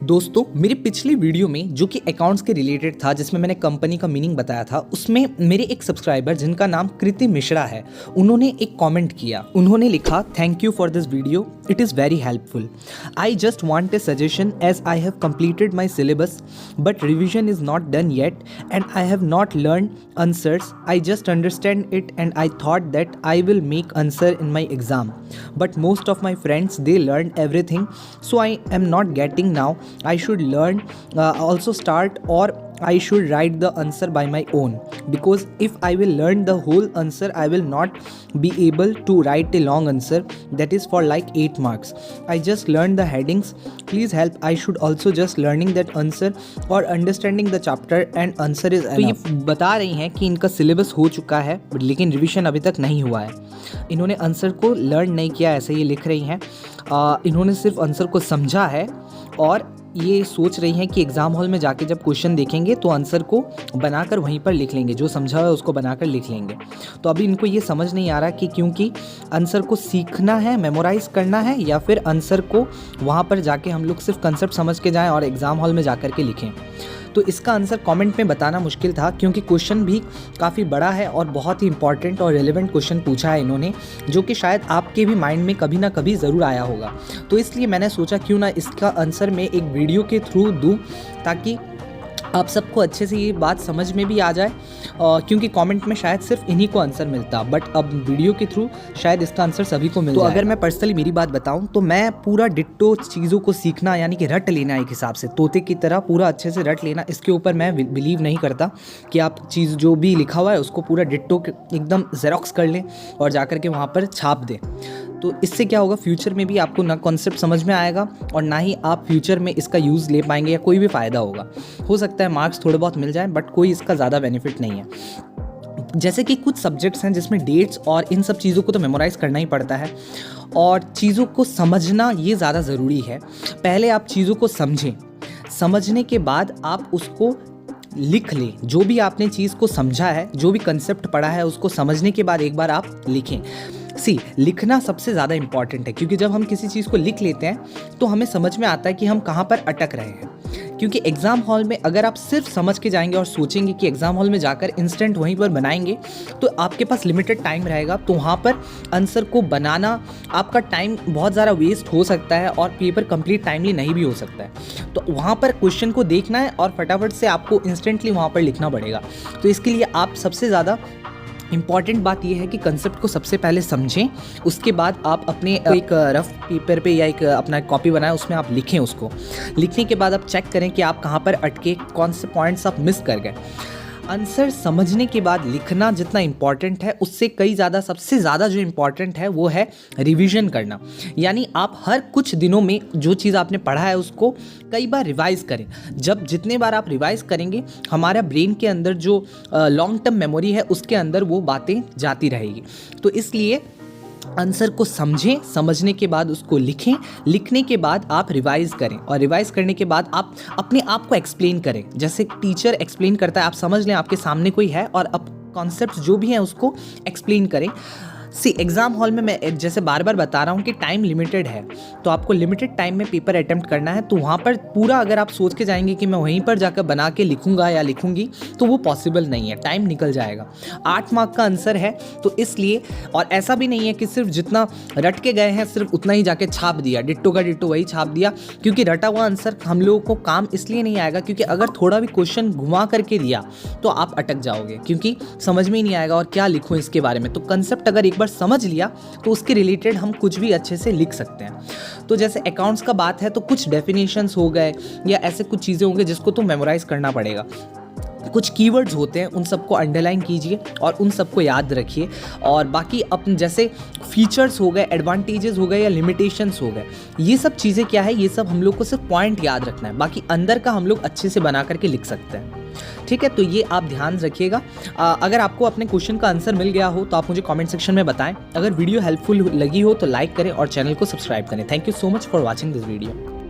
दोस्तों मेरी पिछली वीडियो में जो कि अकाउंट्स के रिलेटेड था, जिसमें मैंने कंपनी का मीनिंग बताया था, उसमें मेरे एक सब्सक्राइबर जिनका नाम कृति मिश्रा है, उन्होंने एक कमेंट किया। उन्होंने लिखा, thank you for this video, it is very helpful. I just want a suggestion as I have completed my syllabus but revision is not done yet and I have not learn answers. I just understand it and I thought that I will make answer in my exam but most of my friends they learn everything, so I am not getting now. I should learn also start, or I should write the answer by my own, because if I will learn the whole answer I will not be able to write a long answer that is for like 8 marks. I just learned the headings, please help. I should also just learning that answer or understanding the chapter and answer is enough. तो ये बता रही हैं कि इनका syllabus हो चुका है लेकिन रिविजन अभी तक नहीं हुआ है। इन्होंने आंसर को लर्न नहीं किया, ऐसे ये लिख रही हैं। इन्होंने सिर्फ आंसर को समझा है और ये सोच रही हैं कि एग्ज़ाम हॉल में जाके जब क्वेश्चन देखेंगे तो आंसर को बनाकर वहीं पर लिख लेंगे, जो समझा हुआ है उसको बनाकर लिख लेंगे। तो अभी इनको ये समझ नहीं आ रहा कि क्योंकि आंसर को सीखना है, मेमोराइज़ करना है, या फिर आंसर को वहाँ पर जाके हम लोग सिर्फ कंसेप्ट समझ के जाएँ और एग्ज़ाम हॉल में जाकर के लिखें। तो इसका आंसर कमेंट में बताना मुश्किल था, क्योंकि क्वेश्चन भी काफ़ी बड़ा है और बहुत ही इंपॉर्टेंट और रेलेवेंट क्वेश्चन पूछा है इन्होंने, जो कि शायद आपके भी माइंड में कभी ना कभी ज़रूर आया होगा। तो इसलिए मैंने सोचा क्यों ना इसका आंसर मैं एक वीडियो के थ्रू दूँ, ताकि आप सबको अच्छे से ये बात समझ में भी आ जाए, क्योंकि कमेंट में शायद सिर्फ इन्हीं को आंसर मिलता, बट अब वीडियो के थ्रू शायद इसका आंसर सभी को मिल जाए। तो अगर मैं पर्सनली मेरी बात बताऊं तो मैं पूरा डिट्टो चीज़ों को सीखना, यानी कि रट लेना, एक हिसाब से तोते की तरह पूरा अच्छे से रट लेना, इसके ऊपर मैं बिलीव नहीं करता कि आप चीज़ जो भी लिखा हुआ है उसको पूरा डिट्टो एकदम जेरोक्स कर लें और जाकर के वहाँ पर छाप दें। तो इससे क्या होगा, फ्यूचर में भी आपको ना कॉन्सेप्ट समझ में आएगा और ना ही आप फ्यूचर में इसका यूज़ ले पाएंगे या कोई भी फ़ायदा होगा। हो सकता है मार्क्स थोड़े बहुत मिल जाएं, बट कोई इसका ज़्यादा बेनिफिट नहीं है। जैसे कि कुछ सब्जेक्ट्स हैं जिसमें डेट्स और इन सब चीज़ों को तो मेमोराइज़ करना ही पड़ता है, और चीज़ों को समझना ये ज़्यादा ज़रूरी है। पहले आप चीज़ों को समझें, समझने के बाद आप उसको लिख लें। जो भी आपने चीज़ को समझा है, जो भी कंसेप्ट पढ़ा है, उसको समझने के बाद एक बार आप लिखें। लिखना सबसे ज़्यादा इंपॉर्टेंट है, क्योंकि जब हम किसी चीज़ को लिख लेते हैं तो हमें समझ में आता है कि हम कहाँ पर अटक रहे हैं। क्योंकि एग्ज़ाम हॉल में अगर आप सिर्फ समझ के जाएंगे और सोचेंगे कि एग्ज़ाम हॉल में जाकर इंस्टेंट वहीं पर बनाएंगे, तो आपके पास लिमिटेड टाइम रहेगा, तो वहाँ पर आंसर को बनाना आपका टाइम बहुत ज़्यादा वेस्ट हो सकता है और पेपर कंप्लीट टाइमली नहीं भी हो सकता है। तो वहाँ पर क्वेश्चन को देखना है और फटाफट से आपको इंस्टेंटली वहाँ पर लिखना पड़ेगा। तो इसके लिए आप सबसे ज़्यादा इम्पॉर्टेंट बात यह है कि कंसेप्ट को सबसे पहले समझें, उसके बाद आप अपने एक रफ पेपर पे या एक अपना कॉपी बनाएं, उसमें आप लिखें। उसको लिखने के बाद आप चेक करें कि आप कहाँ पर अटके, कौन से पॉइंट्स आप मिस कर गए। आंसर समझने के बाद लिखना जितना इम्पॉर्टेंट है, उससे कई ज़्यादा, सबसे ज़्यादा जो इम्पॉर्टेंट है वो है रिवीजन करना। यानी आप हर कुछ दिनों में जो चीज़ आपने पढ़ा है उसको कई बार रिवाइज़ करें। जब जितने बार आप रिवाइज़ करेंगे, हमारा ब्रेन के अंदर जो लॉन्ग टर्म मेमोरी है उसके अंदर वो बातें जाती रहेगी। तो इसलिए आंसर को समझें, समझने के बाद उसको लिखें, लिखने के बाद आप रिवाइज़ करें, और रिवाइज़ करने के बाद आप अपने आप को एक्सप्लेन करें। जैसे टीचर एक्सप्लेन करता है, आप समझ लें आपके सामने कोई है और अब कॉन्सेप्ट्स जो भी हैं उसको एक्सप्लेन करें। एग्ज़ाम हॉल में मैं जैसे बार बार बता रहा हूँ कि टाइम लिमिटेड है, तो आपको लिमिटेड टाइम में पेपर अटेम्प्ट करना है। तो वहाँ पर पूरा अगर आप सोच के जाएंगे कि मैं वहीं पर जाकर बना के लिखूंगा या लिखूंगी, तो वो पॉसिबल नहीं है, टाइम निकल जाएगा। 8 मार्क का आंसर है, तो इसलिए, और ऐसा भी नहीं है कि सिर्फ जितना रट के गए हैं सिर्फ उतना ही जाके छाप दिया, डिट्टो का डिट्टो वही छाप दिया, क्योंकि रटा हुआ आंसर हम लोगों को काम इसलिए नहीं आएगा क्योंकि अगर थोड़ा भी क्वेश्चन घुमा करके दिया तो आप अटक जाओगे, क्योंकि समझ में ही नहीं आएगा और क्या लिखूँ इसके बारे में। तो कंसेप्ट अगर एक बार समझ लिया तो उसके रिलेटेड हम कुछ भी अच्छे से लिख सकते हैं। तो जैसे अकाउंट्स का बात है, तो कुछ डेफिनेशंस हो गए या ऐसे कुछ चीज़ें होंगे जिसको तो मेमोराइज करना पड़ेगा। कुछ कीवर्ड्स होते हैं, उन सबको अंडरलाइन कीजिए और उन सबको याद रखिए। और बाकी अपन जैसे फीचर्स हो गए, एडवांटेजेस हो गए या लिमिटेशंस हो गए, ये सब चीज़ें क्या है, ये सब हम लोग को सिर्फ पॉइंट याद रखना है, बाकी अंदर का हम लोग अच्छे से बना करके लिख सकते हैं। ठीक है, तो ये आप ध्यान रखिएगा। अगर आपको अपने क्वेश्चन का आंसर मिल गया हो तो आप मुझे कमेंट सेक्शन में बताएं। अगर वीडियो हेल्पफुल लगी हो तो लाइक करें और चैनल को सब्सक्राइब करें। Thank you so much for watching this video.